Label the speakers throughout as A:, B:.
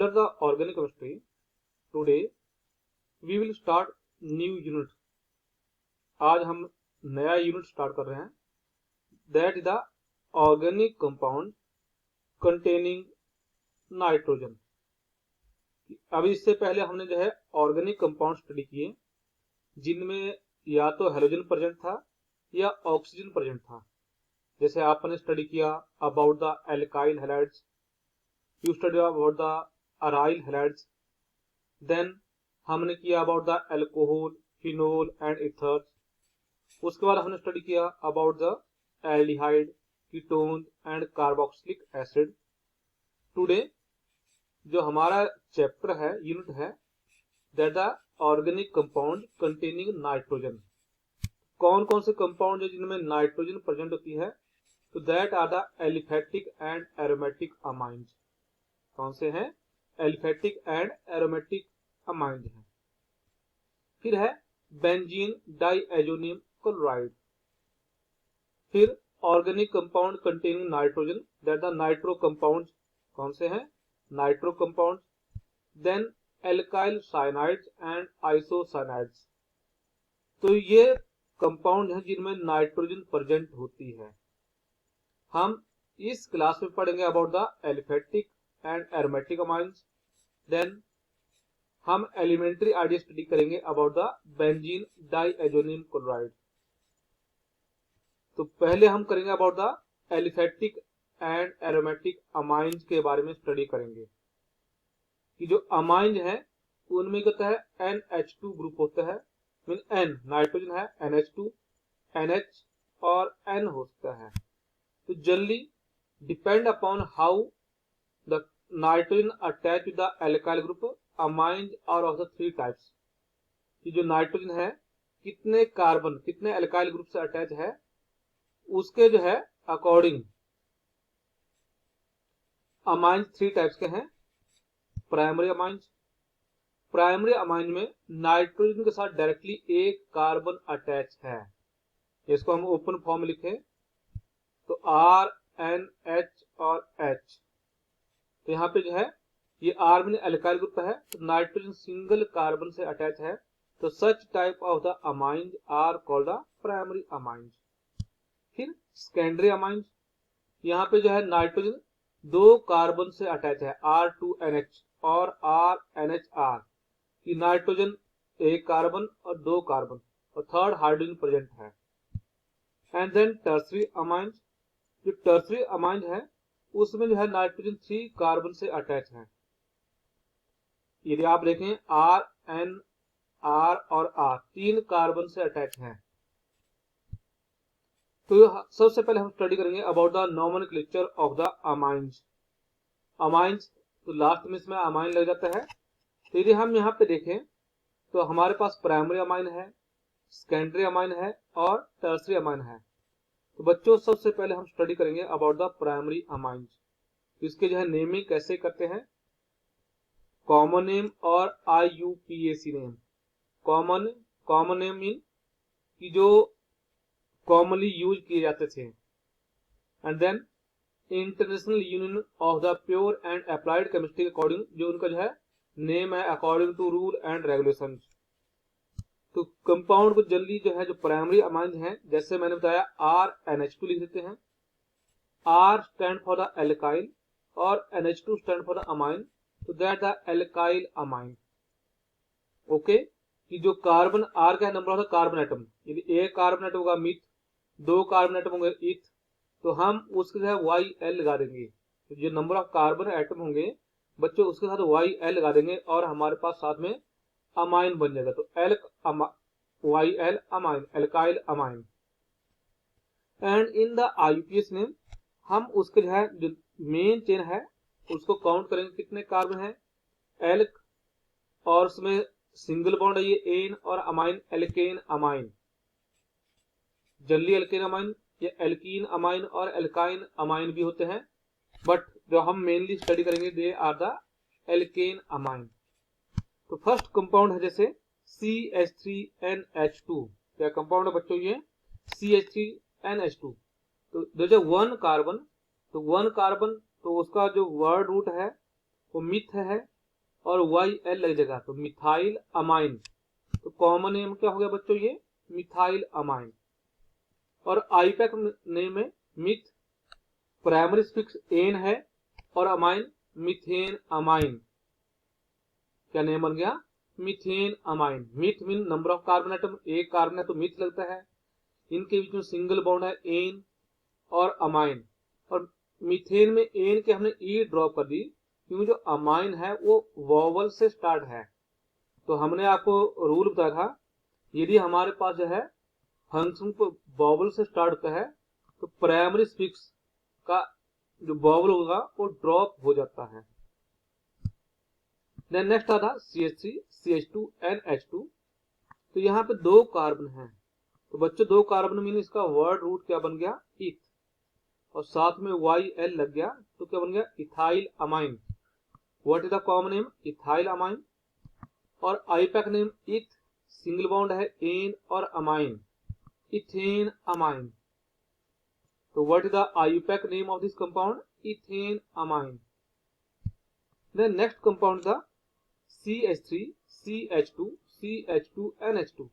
A: Under the organic chemistry, today we will start new unit. आज हम नया unit start कर रहे हैं. That is the organic compound containing nitrogen. अभी इससे पहले हमने जो है ऑर्गेनिक कंपाउंड स्टडी किए जिनमें या तो हेलोजन प्रेजेंट था या ऑक्सीजन प्रेजेंट था. जैसे आपने स्टडी किया about the alkyl halides, you study about the aryl halides, then हमने किया about the alcohol, phenol and ethers. उसके बाद हमने स्टडी किया about the aldehyde, ketone and carboxylic acid. Today जो हमारा चैप्टर है, यूनिट है, that the organic compound containing nitrogen. कौन कौन से कंपाउंड है जिनमें नाइट्रोजन प्रेजेंट होती है? तो that are the aliphatic and aromatic amines. कौन से हैं? एलिफेटिक एंड एरोमेटिक अमाइंस हैं. फिर है बेंजीन डाइएजोनियम क्लोराइड. फिर organic compound containing nitrogen, that the nitro compound. कौन से हैं? Nitro compound. Then alkyl cyanides and isocyanides. तो ये कंपाउंड हैं जिनमें नाइट्रोजन प्रेजेंट होती है. हम इस क्लास में पढ़ेंगे about the aliphatic and aromatic amines. Then हम एलिमेंट्री आइडिया स्टडी करेंगे about the benzene diazonium chloride. तो पहले हम करेंगे about the aliphatic and aromatic amines के बारे में स्टडी करेंगे कि जो अमाइंस है उनमें कहता है NH2 ग्रुप होता है. मीन N नाइट्रोजन है, NH2, NH और N होता है. तो generally depend upon how the nitrogen attach to the alkyl group, amines are of the three types. कि जो नाइट्रोजन है कितने कार्बन, कितने एल्काइल ग्रुप से अटैच है, उसके जो है अकॉर्डिंग अमाइंस थ्री टाइप्स के हैं. Primary amines. प्राइमरी अमाइन में नाइट्रोजन के साथ डायरेक्टली एक कार्बन अटैच है. इसको हम ओपन फॉर्म लिखें तो RNH और H. तो यहाँ पे जो है ये R में एल्काइल ग्रुप है तो नाइट्रोजन सिंगल कार्बन से अटैच है. तो such type of the amines are called the primary amines. फिर सेकेंडरी अमाइंस. यहाँ पे जो है नाइट्रोजन दो कार्बन से अटैच है, R2NH और RNHR. कि नाइट्रोजन एक कार्बन और दो कार्बन और थर्ड हाइड्रोजन प्रेजेंट है. And then tertiary amines. जो टर्सरी अमाइंस है उसमें जो है नाइट्रोजन 3 कार्बन से अटैच है. यदि आप देखें R, N, R और R 3 कार्बन से अटैच है. तो सबसे पहले हम स्टडी करेंगे about the nomenclature of the amines. Amines तो लास्ट में इसमें अमाइन लग जाता है. तो यदि हम यहाँ पे देखें तो हमारे पास प्राइमरी अमाइन है, सेकेंडरी अमाइन है और टर्सरी अमाइन है. तो बच्चों सबसे पहले हम स्टडी करेंगे अबाउट द प्राइमरी अमाइंस. इसके जो है नेमिंग कैसे करते हैं, कॉमन नेम और IUPAC name. Common name mean कि जो कॉमनली यूज किए जाते थे. And then international union of the pure and applied chemistry के अकॉर्डिंग जो उनका जो है नेम है according to rule and regulations. तो कंपाउंड को जनरली जो है जो प्राइमरी अमाइंस हैं, जैसे मैंने बताया RNH2 लिख देते हैं. R stand for the alkyl और NH2 stand for the amine. तो that the alkyl amine. Okay. कि जो कार्बन R का number of the carbon atom, यदि एक कार्बन एटम होगा मिथ, दो कार्बन एटम होंगे इथ, तो हम उसके जो है YL लगा देंगे. तो जो नंबर ऑफ कार्बन एटम होंगे बच्चों उसके साथ YL लगा देंगे और हमारे पास साथ में अमाइन बन जाएगा. तो YL amine, alkyl amine. And in the IUPAC name हम उसके जो है जो मेन चेन है उसको काउंट करेंगे कितने कार्बन है. एल्क और उसमें सिंगल बॉन्ड है ये एन और amine alkane amine. Generally alkane amine या एल्कीन अमाइन और एल्काइन अमाइन भी होते हैं, बट जो हम मेनली स्टडी करेंगे they are the alkane amine. तो फर्स्ट कंपाउंड है जैसे CH3NH2. क्या कंपाउंड है बच्चों ये? CH3NH2. तो जो वन कार्बन, तो वन कार्बन तो उसका जो वर्ड रूट है वो मिथ है और YL लग जाएगा तो मिथाइल अमाइन। तो कॉमन नेम क्या हो गया बच्चों, ये मिथाइल अमाइन। और आईपैक नेम में मिथ, प्राइमरी सफिक्स एन है और अमाइन मीथेन अमाइन। क्या नेम बन गया, methane amine. Myth mean number of carbon atom, एक कार्बन है तो मिथ लगता है। इनके बीच में सिंगल बॉन्ड है एन और अमाइन। और मीथेन में एन के हमने ई ड्रॉप कर दी क्योंकि जो अमाइन है वो वॉवल से स्टार्ट है। तो हमने आपको रूल बताया था, यदि हमारे पास जो है फंक्शन को वॉवल से स्टार्ट होता है तो प्राइमरी सफिक्स का जो वॉवल होगा वो ड्रॉप हो जाता है। देन नेक्स्ट आता CH3 CH2 NH2। तो यहाँ पे दो कार्बन है, तो बच्चों दो कार्बन मीन इसका वर्ड रूट क्या बन गया, इथ, और साथ में YL लग गया तो क्या बन गया, ethyl amine. What is the common name, ethyl amine. और IUPAC name eth, single bond है एन और अमाइन, इथेन अमाइन। तो what is the IUPAC name of this compound, ethane amine. Then next compound था CH3 CH2 CH2 NH2।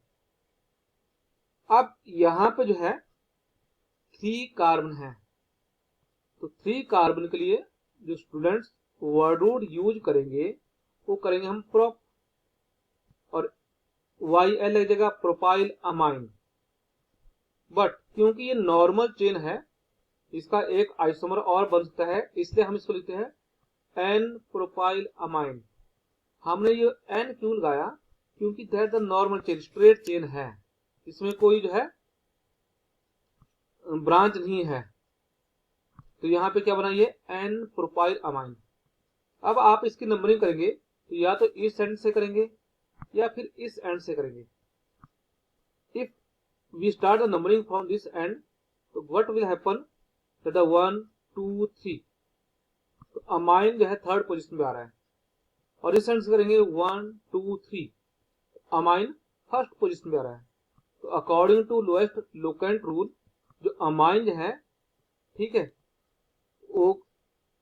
A: अब यहां पे जो है 3 कार्बन है, तो 3 कार्बन के लिए जो स्टूडेंट्स वर्ड रूट यूज करेंगे वो करेंगे हम प्रोप, और YL लग जाएगा प्रोपाइल अमाइन। बट क्योंकि ये नॉर्मल चेन है, इसका एक आइसोमर और बन सकता है, इसलिए हम इसको लिखते हैं N प्रोपाइल अमाइन। हमने ये N क्यों लगाया, क्योंकि that the normal chain, straight chain है, इसमें कोई जो है ब्रांच नहीं है। तो यहाँ पे क्या बना, ये N प्रोपाइल अमाइन। अब आप इसकी नंबरिंग करेंगे तो या तो इस एंड से करेंगे या फिर इस एंड से करेंगे। If we start the numbering from this end, तो व्हाट विल हैपन, दैट 1 2 3, तो अमाइन जो है थर्ड पोजीशन पे आ रहा है। और इस एंड से करेंगे 1 2 3, अमाइन फर्स्ट पोजीशन पे आ रहा है। तो according to lowest locant rule, जो अमाइन जो है, ठीक है, वो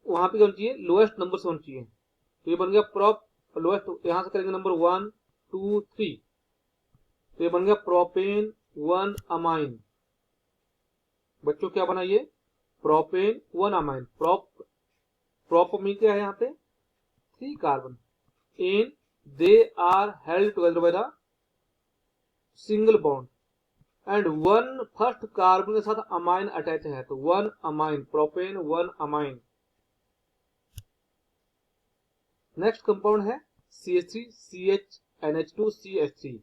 A: वहां पे क्या होना चाहिए, लोएस्ट नंबर से होना चाहिए। तो ये बन गया प्रॉप लोएस्ट, यहां से करेंगे नंबर 1 2 3, तो ये बन गया प्रोपेन 1 अमाइन। बच्चों क्या बना, ये प्रोपेन 1 अमाइन। प्रोप में क्या है, यहाँ पे 3 carbon ane, they are held together by the single bond, and 1 first carbon के साथ अमाइन अटैच है, तो 1 amine, propane 1 amine. Next compound है CH3 CH NH2 CH3।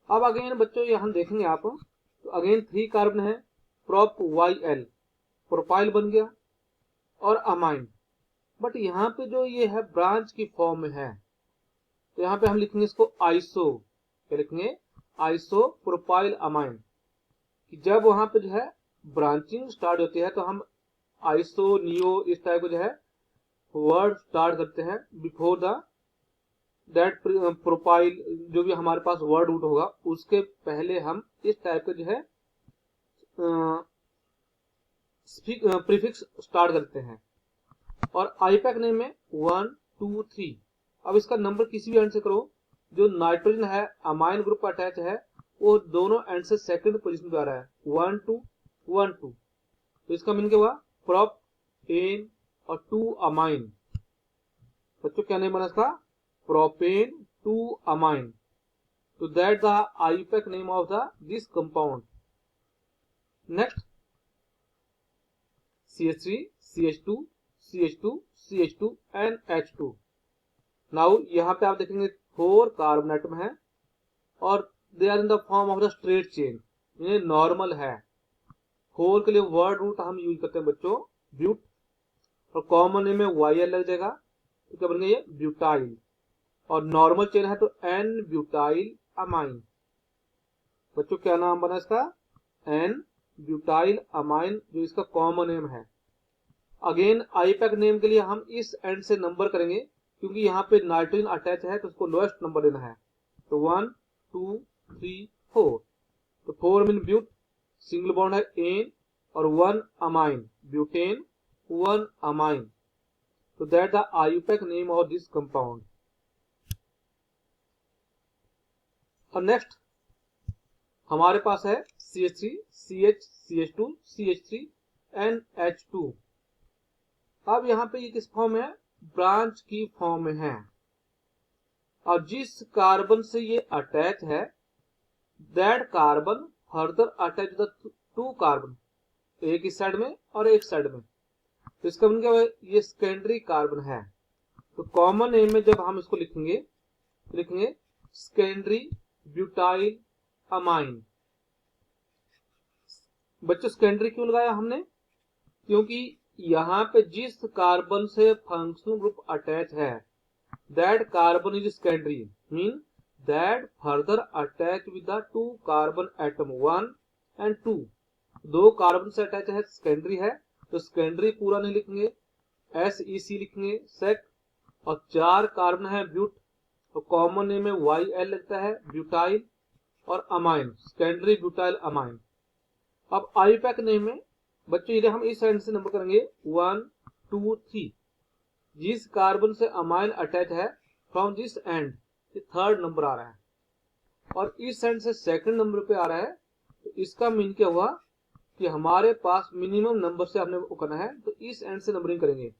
A: अब अगेन बच्चों यहां देखेंगे आप, तो अगेन 3 कार्बन है, प्रोप YL, प्रोपाइल बन गया और अमाइन। बट यहाँ पे जो ये है ब्रांच की फॉर्म में है, तो यहाँ पे हम लिखेंगे इसको आइसो, क्या लिखेंगे, आइसो प्रोपाइल अमाइन। कि जब वहां पे जो है ब्रांचिंग स्टार्ट होती है तो हम आइसो नियो इस टाइप को जो है वर्ड स्टार्ट करते हैं बिफोर द दैट प्रोपाइल, जो भी हमारे पास वर्ड रूट होगा उसके पहले हम इस टाइप के जो है प्रीफिक्स स्टार्ट करते हैं। और आईपैक नेम में 1 2 3। अब इसका नंबर किसी भी एंड से करो, जो नाइट्रोजन है अमाइन ग्रुप पर अटैच है वो दोनों एंड से सेकंड पोजीशन पे आ रहा है, 1 2 1 2। तो इसका मीन क्या हुआ, प्रोप एन और 2 अमाइन। बच्चों क्या नेम बना इसका, प्रोपेन 2 अमाइन। तो that the IUPAC name of the this compound. Next CH3 CH2 CH2 CH2 NH2। Now यहाँ पे आप देखेंगे 4 कार्बन एटम है और they are in the form of the straight chain, ये नॉर्मल है। 4 के लिए वर्ड रूट हम यूज करते हैं बच्चों ब्यूट, और कॉमन नेम में YL लग जाएगा, तो क्या बन गया ये ब्यूटाइल। और नॉर्मल चेन है तो N ब्यूटाइल अमाइन। बच्चों क्या नाम बना इसका, N ब्यूटाइल अमाइन, जो इसका कॉमन नेम है। अगेन आईपैक नेम के लिए हम इस एंड से नंबर करेंगे क्योंकि यहाँ पे नाइट्रोजन अटैच है तो उसको लोएस्ट नंबर लेना है। तो 1 2 3 4, तो 4 मीन ब्यूट, सिंगल बॉन्ड है एन और 1 अमाइन, ब्यूटेन 1 अमाइन। तो that the IUPAC name of this compound. और नेक्स्ट हमारे पास है CH3 CH CH2 CH3 NH2। अब यहाँ पे ये किस फॉर्म है, ब्रांच की फॉर्म में है, और जिस कार्बन से ये अटैच है that carbon further attach the two carbon, एक इस साइड में और एक साइड में, तो इसका मतलब क्या है, ये सेकेंडरी कार्बन है। तो कॉमन नेम में जब हम इसको लिखेंगे सेकेंडरी ब्यूटाइल अमाइन। बच्चों सेकेंडरी क्यों लगाया हमने, क्योंकि यहाँ पे जिस कार्बन से फंक्शनल ग्रुप अटैच है that carbon is secondary, mean that further attach with the two carbon atom 1 and 2। दो कार्बन से अटैच है, सेकेंडरी है, तो सेकेंडरी पूरा नहीं लिखेंगे, SEC लिखेंगे सेक। और 4 कार्बन है ब्यूट, तो कॉमन नेम में YL लगता है, ब्यूटाइल और अमाइन, सेकेंडरी ब्यूटाइल अमाइन। अब IUPAC नेम में बच्चों ये हम इस एंड से नंबर करेंगे 1 2 3, जिस कार्बन से अमाइन अटैच है फ्रॉम दिस एंड ये थर्ड नंबर आ रहा है, और इस एंड से सेकंड नंबर पे आ रहा है। तो इसका मीन क्या हुआ कि हमारे पास मिनिमम नंबर से हमने वो करना है, तो इस एंड से नंबरिंग करेंगे।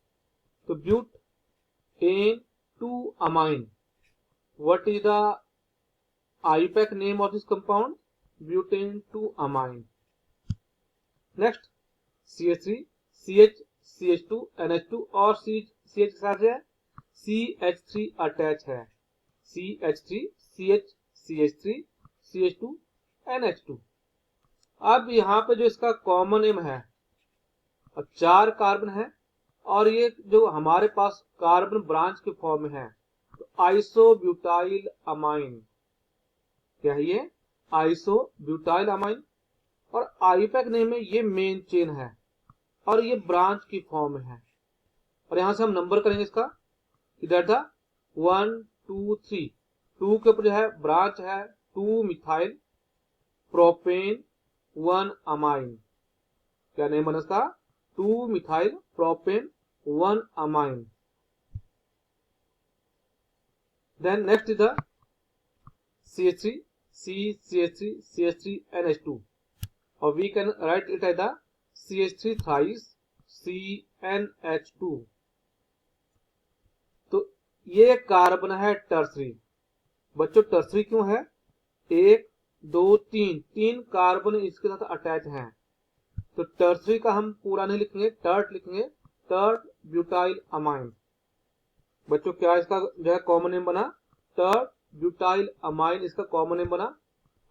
A: तो butane two amine, what is the IUPAC name of this compound, butane two amine. Next CH3 CH CH2 NH2 और CH के साथ है CH3 अटैच है, CH3 CH CH3 CH2 NH2। अब यहाँ पे जो इसका कॉमन नेम है, और 4 कार्बन है, और ये जो हमारे पास कार्बन ब्रांच के फॉर्म में है, तो आइसोब्यूटाइल अमाइन, क्या है ये, आइसोब्यूटाइल अमाइन। और IUPAC नेम में ये मेन चेन है और ये ब्रांच की फॉर्म में है, और यहां से हम नंबर करेंगे इसका, इधर था 1 2 3, 2 के ऊपर जो है ब्रांच है 2 मिथाइल प्रोपेन 1 अमाइन, क्या नेम बना इसका, 2 methyl propane 1 amine. Then next is the CH3 CH3 CH3 NH2, or we can write it as the CH3 thrice CnH2। तो ये कार्बन है टर्सरी। बच्चों टर्सरी क्यों है, 1 2 3 3 कार्बन इसके साथ अटैच हैं, तो टर्सरी का हम पूरा नहीं लिखेंगे, टर्ट लिखेंगे, टर्ट ब्यूटाइल अमाइन। बच्चों क्या इसका जो है कॉमन नेम बना, टर्ट ब्यूटाइल अमाइन इसका कॉमन नेम बना।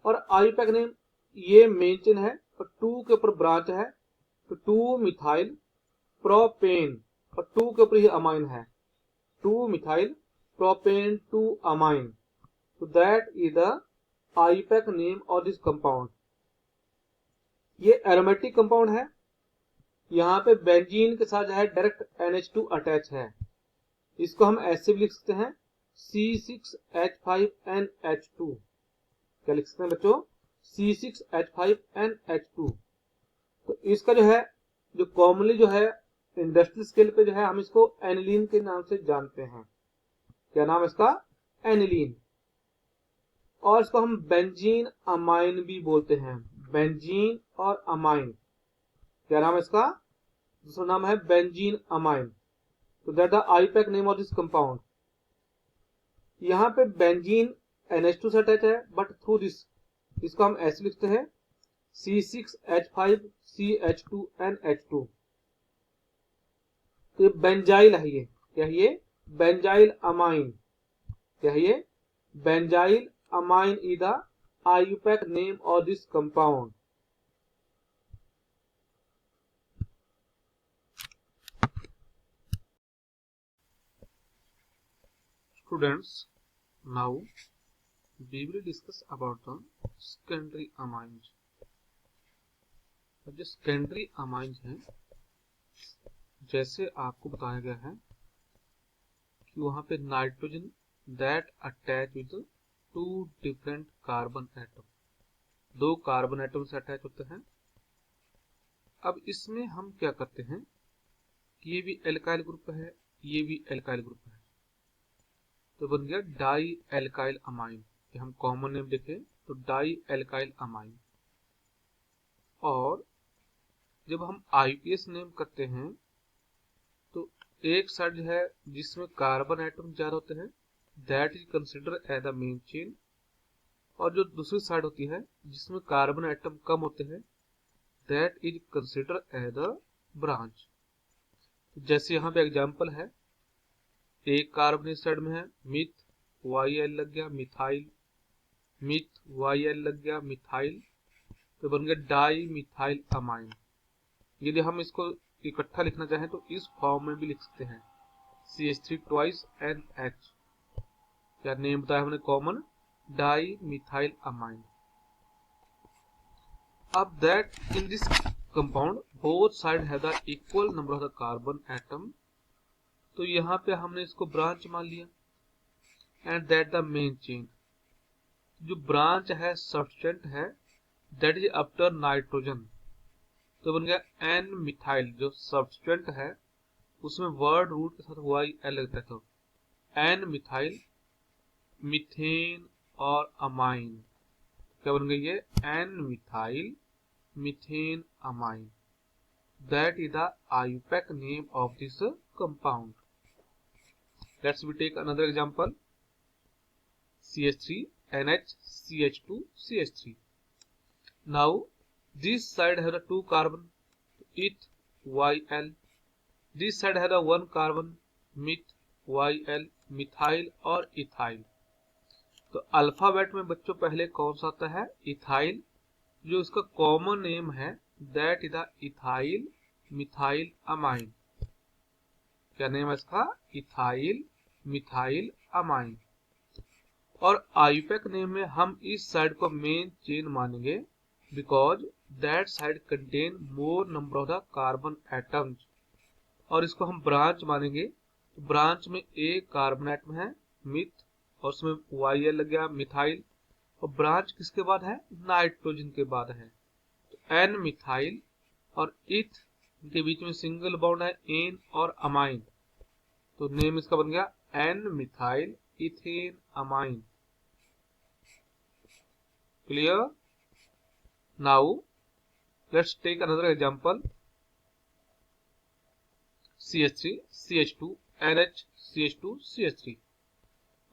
A: और IUPAC नेम ये मेन चेन है और 2 के ऊपर ब्रांच है, तो 2 मिथाइल प्रोपेन, और 2 के ऊपर ही अमाइन है, 2 मिथाइल प्रोपेन 2 अमाइन। तो that is the IUPAC name of this compound. ये एरोमेटिक कंपाउंड है, यहाँ पे बेंजीन के साथ जो है डायरेक्ट NH2 अटैच है, इसको हम ऐसे भी लिख सकते हैं C6H5NH2। क्या लिख सकते हैं बच्चों, C6H5NH2। तो इसका जो है जो कॉमनली जो है इंडस्ट्रियल स्केल पे जो है हम इसको एनिलीन के नाम से जानते हैं, क्या नाम है इसका, एनिलीन। और इसको हम बेंजीन अमाइन भी बोलते हैं, बेंजीन और अमाइन, क्या नाम है इसका, दूसरा नाम है बेंजीन अमाइन। तो that the IUPAC name of this compound. यहाँ पे बेंजीन NH2 से अटैच है, बट थ्रू दिस इसको हम ऐसे लिखते हैं C6H5CH2NH2। तो ये बेंजाइल है, ये क्या है, ये बेंजाइल अमाइन, क्या है ये, benzyl amine is the IUPAC name of this compound. Students, now we will discuss about the secondary amines। जो सेकेंडरी अमाइंस हैं, जैसे आपको बताया गया है कि वहां पे nitrogen that attach with 2 different carbon atom, 2 carbon atom से अटैच होते हैं। अब इसमें हम क्या करते हैं कि ये भी एल्काइल ग्रुप है ये भी एल्काइल ग्रुप है, तो बन गया डाई एल्काइल अमाइन। हम कॉमन नेम देखें तो डाई एल्काइल अमाइन। और जब हम आईपीएस नेम करते हैं तो एक साइड है जिसमें कार्बन एटम ज्यादा होते हैं, that is consider as the main chain, और जो दूसरी साइड होती है जिसमें कार्बन एटम कम होते हैं, that is consider as the branch. जैसे यहाँ पे एग्जांपल है, एक कार्बन इस साइड में है, मिथ YL लग गया मिथाइल, मिथ YL लग गया मिथाइल, तो बन गया डाई मिथाइल अमाइन। यदि हम इसको इकट्ठा लिखना चाहें तो इस फॉर्म में भी लिख सकते हैं, CH3 ट्वाइस NH। क्या नेम बताया हमने कॉमन, डाई मिथाइल अमाइन। अब that in this compound both side have the equal number of the carbon atom, तो यहाँ पे हमने इसको ब्रांच मान लिया। And that the main chain, जो ब्रांच है सब्सटेंट है, दैट इज आफ्टर नाइट्रोजन, तो बन गया एन मिथाइल। जो सब्सटेंट है उसमें वर्ड रूट के साथ YL लगता है, तो एन मिथाइल मिथेन और अमाइन। क्या बन गई ये, N methyl methane amine. That is the IUPAC name of this compound. Let's we take another example, CH3 NH CH2 CH3। Now this side has a 2 carbon, it YL, this side has a 1 carbon, mit YL, methyl और ethyl. तो alphabet में बच्चों पहले कौन सा आता है, ethyl. जो इसका कॉमन नेम है that is the ethyl methyl amine. क्या नेम है इसका, इथाइल मिथाइल अमाइन। और आईयूपैक नेम में हम इस साइड को मेन चेन मानेंगे because that side contain more number of the carbon atoms. और इसको हम ब्रांच मानेंगे, तो ब्रांच में एक कार्बन एटम है मिथ, और उसमें YL लग गया मिथाइल, और ब्रांच किसके बाद है, नाइट्रोजन के बाद है, तो एन मिथाइल, और इथ के बीच में सिंगल बॉन्ड है एन और अमाइन, तो नेम इसका बन गया N methyl ethane amine. Clear? Now let's take another example, CH3 CH2 NH CH2 CH3।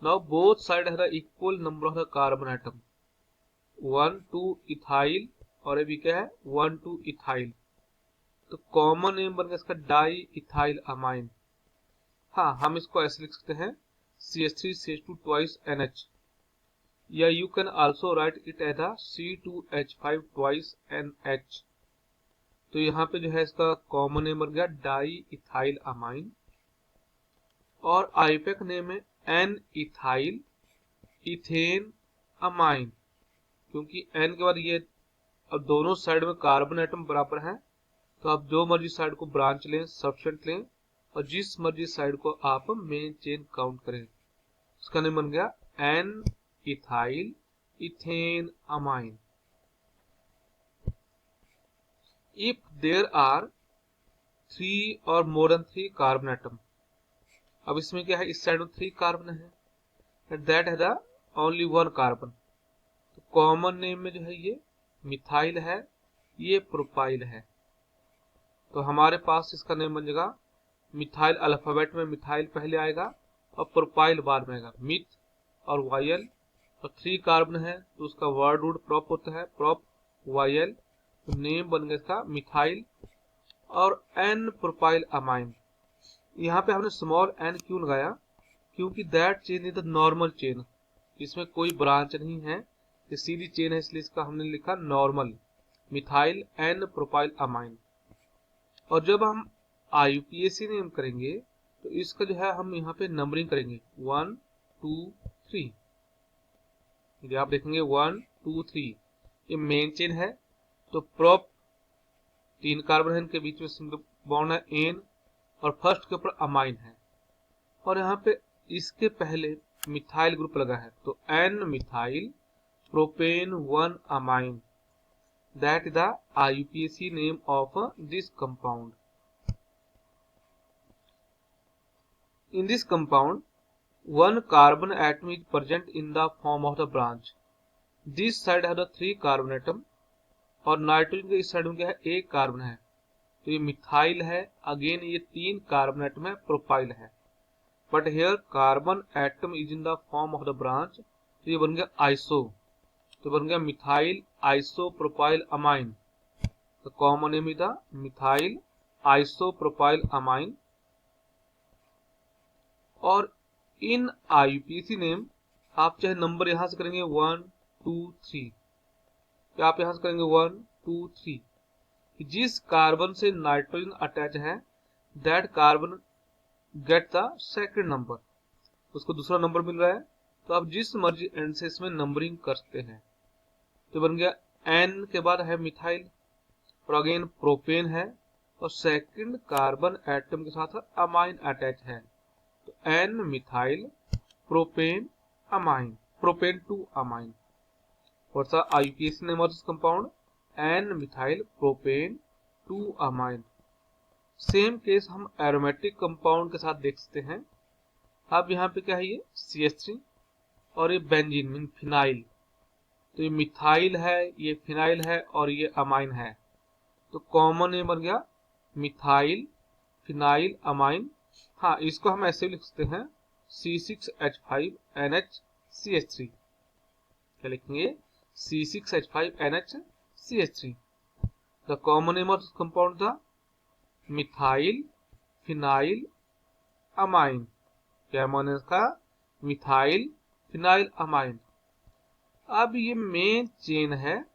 A: Now both sides have the equal number of the carbon atom, 1 2 ethyl, और ये भी क्या है 1 2 इथाइल, तो कॉमन नेम बन गया इसका डाई इथाइल अमाइन। हाँ, हम इसको ऐसे लिख सकते हैं, CH3 CH2 ट्वाइस NH, या you can also write it as a C2H5 twice NH। तो यहाँ पे जो है इसका कॉमन नेम बन गया डाई इथाइल अमाइन। और आईयूपैक नेम है एन इथाइल इथेन अमाइन, क्योंकि एन के बाद ये अब दोनों साइड में कार्बन एटम बराबर है, तो आप जो मर्जी साइड को ब्रांच लें, सब्सटेंट लें, और जिस मर्जी साइड को आप मेन चेन काउंट करें। इसका नेम बन गया N ethyl ethane amine. If there are 3 और मोर देन 3 कार्बन एटम, अब इसमें क्या है, इस साइड में 3 कार्बन है, एंड दैट है द ओनली 1 कार्बन, तो कॉमन नेम में जो है ये मिथाइल है, ये प्रोपाइल है, तो हमारे पास इसका नेम बन जाएगा मिथाइल। अल्फाबेट में मिथाइल पहले आएगा और प्रोपाइल बाद में आएगा, मिथ और YL, और 3 कार्बन है तो उसका वर्ड रूट प्रोप होता है, प्रोप YL, तो नेम बन गया इसका मिथाइल। और एन प्रोपाइल अमाइन, यहाँ पे हमने स्मॉल एन क्यों लगाया, क्योंकि that chain is the normal chain, इसमें कोई ब्रांच नहीं है, ये सीधी चेन है, इसलिए इसका हमने लिखा normal methyl N propyl amine. और जब हम IUPAC नेम करेंगे तो इसका जो है हम यहाँ पे नंबरिंग करेंगे 1 2 3। यदि आप देखेंगे 1 2 3, ये मेन चेन है, तो प्रोप 3 कार्बन है, इनके बीच में सिंगल बॉन्ड है एन, और फर्स्ट के ऊपर अमाइन है, और यहाँ पे इसके पहले मिथाइल ग्रुप लगा है, तो N methyl propane 1 amine, that is the IUPAC name of this compound. In this compound one carbon atom is present in the form of the branch. This side have the 3 carbon atom और nitrogen के इस side में क्या है, एक carbon है, तो ये मिथाइल है, अगेन ये 3 कार्बन एटम है, प्रोपाइल है, but here carbon atom is in the form of the branch, तो ये बन गया आइसो, तो बन गया methyl iso propyl amine, the common name is the methyl iso propyl amine. और इन आईयूपीएसी नेम आप चाहे नंबर यहां से करेंगे 1 2 3, या आप यहां से करेंगे 1 2 3, जिस कार्बन से नाइट्रोजन अटैच है that carbon get the second number, उसको दूसरा नंबर मिल रहा है, तो आप जिस मर्जी एंड से इसमें नंबरिंग कर सकते हैं। तो बन गया एन के बाद है मिथाइल और अगेन प्रोपेन है और सेकंड कार्बन एटम के साथ अमाइन अटैच है, तो N methyl propane amine, propane two amine. What's the IUPAC name of this compound, N methyl propane two amine. Same case हम एरोमेटिक कंपाउंड के साथ देख सकते हैं। अब यहाँ पे क्या है, ये CH3 और ये बेंजीन मीन फिनाइल, तो ये मिथाइल है, ये फिनाइल है और ये अमाइन है, तो कॉमन नेम बन गया मिथाइल फिनाइल अमाइन। हाँ, इसको हम ऐसे भी लिख सकते हैं C6H5NHCH3, क्या लिखेंगे, C6H5NHCH3। The common name of this compound था मिथाइल फिनाइल अमाइन, क्या माने इसका, मिथाइल फिनाइल अमाइन। अब ये मेन चेन है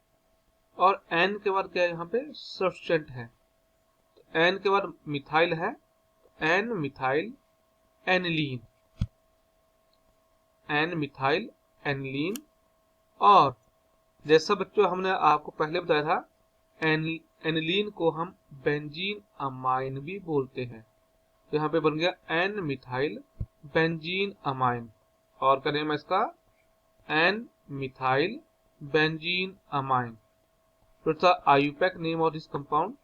A: और एन के बाद क्या है, यहाँ पे सब्सटेंट है, तो एन के बाद मिथाइल है, N methyl aniline, N methyl aniline. और जैसा बच्चों हमने आपको पहले बताया था, एनिलीन को हम बेंजीन अमाइन भी बोलते हैं, तो यहाँ पे बन गया एन मिथाइल बेंजीन अमाइन, और का नेम है इसका एन मिथाइल बेंजीन अमाइन। तो it's the IUPAC name of this compound.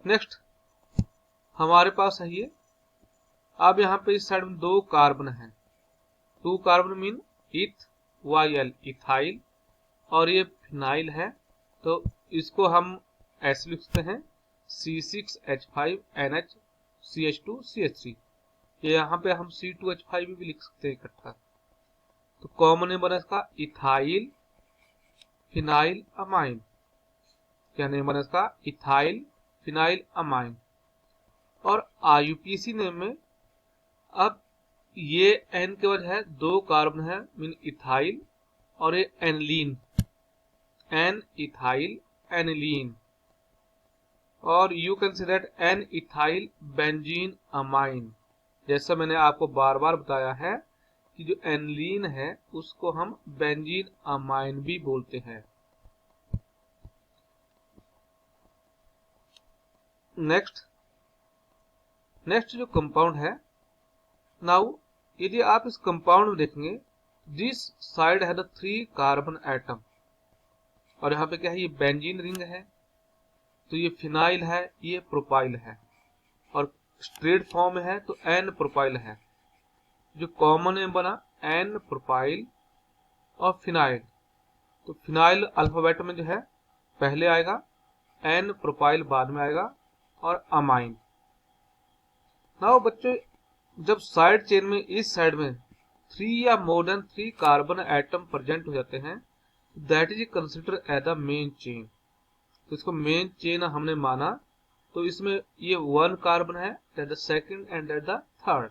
A: Next हमारे पास है ये, अब यहाँ पे इस साइड में 2 कार्बन है, 2 कार्बन मीन इथ YL इथाइल, और ये फिनाइल है, तो इसको हम ऐसे लिख सकते हैं C6H5NHCH2CH3, ये यहाँ पे हम C2H5 भी लिख सकते हैं इकट्ठा, तो कॉमन नेम बना इसका इथाइल फिनाइल अमाइन, क्या नेम बना इसका, इथाइल फिनाइल अमाइन। और आईयूपीएसी नेम में अब ये एन के बाद है 2 कार्बन है मीन इथाइल, और ये एनिलीन, एन इथाइल एनिलीन, और you can say that N ethyl benzene amine. जैसा मैंने आपको बार बार बताया है कि जो एनिलीन है उसको हम बेंजीन अमाइन भी बोलते हैं। नेक्स्ट जो कंपाउंड है, नाउ यदि आप इस कंपाउंड में देखेंगे, दिस साइड है द 3 कार्बन एटम, और यहाँ पे क्या है, ये बेंजीन रिंग है, तो ये फिनाइल है, ये प्रोपाइल है, और स्ट्रेट फॉर्म में है तो एन प्रोपाइल है, जो कॉमन नेम बना एन प्रोपाइल और फिनाइल, तो फिनाइल अल्फाबेट में जो है पहले आएगा, एन प्रोपाइल बाद में आएगा, और अमाइन। नाउ बच्चों, जब साइड चेन में इस साइड में 3 या more than 3 carbon atom present हो जाते हैं, that is consider as the main chain, तो इसको मेन चेन हमने माना, तो इसमें ये 1 कार्बन है, that the second and that the third,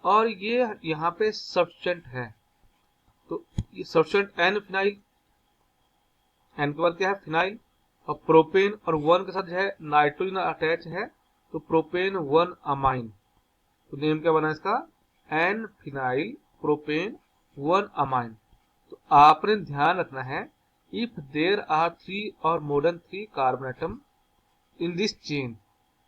A: और ये यहाँ पे सब्सटेंट है, तो ये सब्सटेंट एन फिनाइल, एन के बाद क्या है फिनाइल, और प्रोपेन और 1 के साथ जो है नाइट्रोजन अटैच है, तो प्रोपेन 1 अमाइन, तो नेम क्या बना इसका, एन फिनाइल प्रोपेन 1 अमाइन। तो आपने ध्यान रखना है, इफ देयर आर 3 और more than 3 carbon atom in this chain,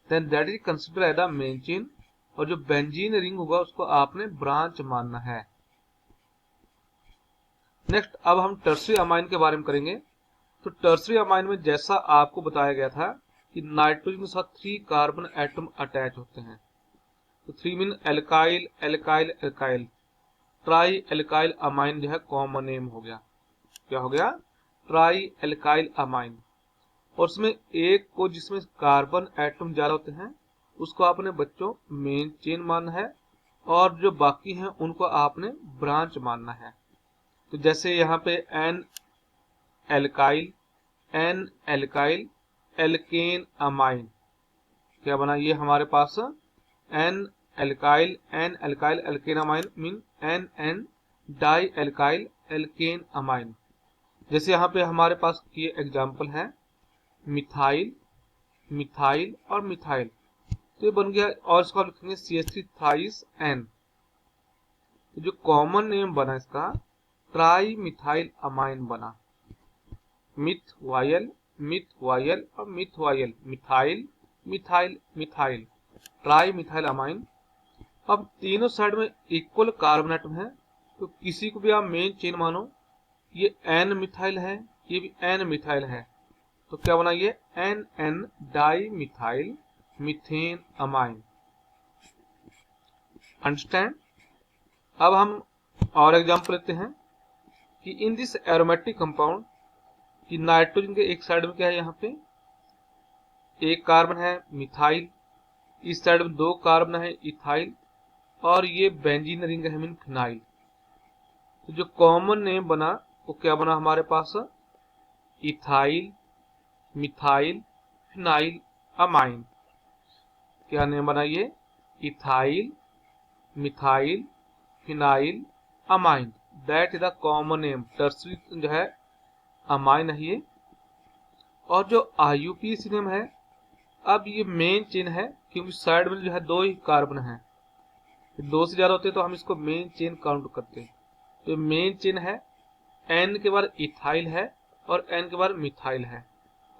A: then that is considered as the main chain, और जो बेंजीन रिंग होगा उसको आपने ब्रांच मानना है। नेक्स्ट अब हम टर्सरी अमाइन के बारे में करेंगे। तो टर्सरी अमाइन में जैसा आपको बताया गया था कि नाइट्रोजन के साथ 3 कार्बन एटम अटैच होते हैं, तो 3 mean alkyl alkyl alkyl, try alkyl amine जो है कॉमन नेम हो गया। क्या हो गया? Try alkyl amine. और उसमें एक को जिसमें कार्बन एटम ज्यादा होते हैं उसको आपने बच्चों मेन चेन मानना है, और जो बाकी हैं उनको आपने ब्रांच मानना है। तो जैसे यहाँ पे N alkyl, N alkyl, alkane amine, क्या बना ये हमारे पास? N alkyl, N alkyl alkane amine mean N N di alkyl alkane amine. जैसे यहाँ पे हमारे पास ये एग्जाम्पल है मिथाइल, मिथाइल और मिथाइल, तो ये बन गया। और इसको आप लिखेंगे CH3 थ्राइस एन। तो जो कॉमन नेम बना इसका ट्राई मिथाइल अमाइन बना। मिथ वायल, मिथ वायल और methyl, methyl methyl methyl, tri methyl amine. अब तीनों साइड में इक्वल कार्बन एटम है, तो किसी को भी आप मेन चेन मानो। ये एन मिथाइल है, ये भी एन मिथाइल है, तो क्या बना ये? N N di methyl methane amine. Understand? अब हम और एग्जांपल लेते हैं कि इन दिस एरोमेटिक कंपाउंड कि नाइट्रोजन के एक साइड में क्या है, यहाँ पे एक कार्बन है मिथाइल, इस साइड में 2 कार्बन है इथाइल, और ये बेंजीन रिंग है मीन फिनाइल। तो जो कॉमन नेम बना वो क्या बना हमारे पास? Ethyl methyl phenyl amine. क्या नेम बना ये? Ethyl methyl phenyl amine. That is the common name. Tertiary जो है अमाइन है ये। और जो IUPAC नेम है, अब ये मेन चेन है क्योंकि साइड में जो है 2 ही कार्बन है, 2 से ज्यादा होते हैं तो हम इसको मेन चेन काउंट करते हैं। तो मेन चेन है, एन के बाद इथाइल है और एन के बाद मिथाइल है।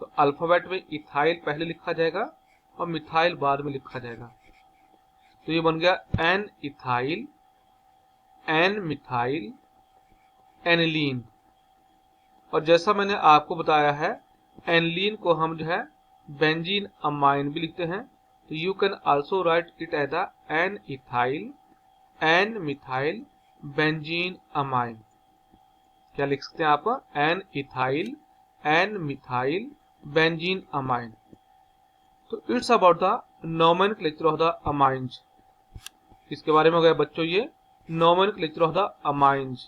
A: तो अल्फाबेट में इथाइल पहले लिखा जाएगा और मिथाइल बाद में लिखा जाएगा। तो ये बन गया N ethyl, N methyl, aniline. और जैसा मैंने आपको बताया है, एनिलीन को हम जो है बेंजीन अमाइन भी लिखते हैं। तो you can also write it as the N ethyl, N methyl, benzene amine. क्या लिख सकते हैं आप? N ethyl, N methyl, benzene amine. तो it's about the nomenclature of the amines. इसके बारे में हो गया बच्चों ये नोमेनक्लेचर ऑफ द अमाइंस।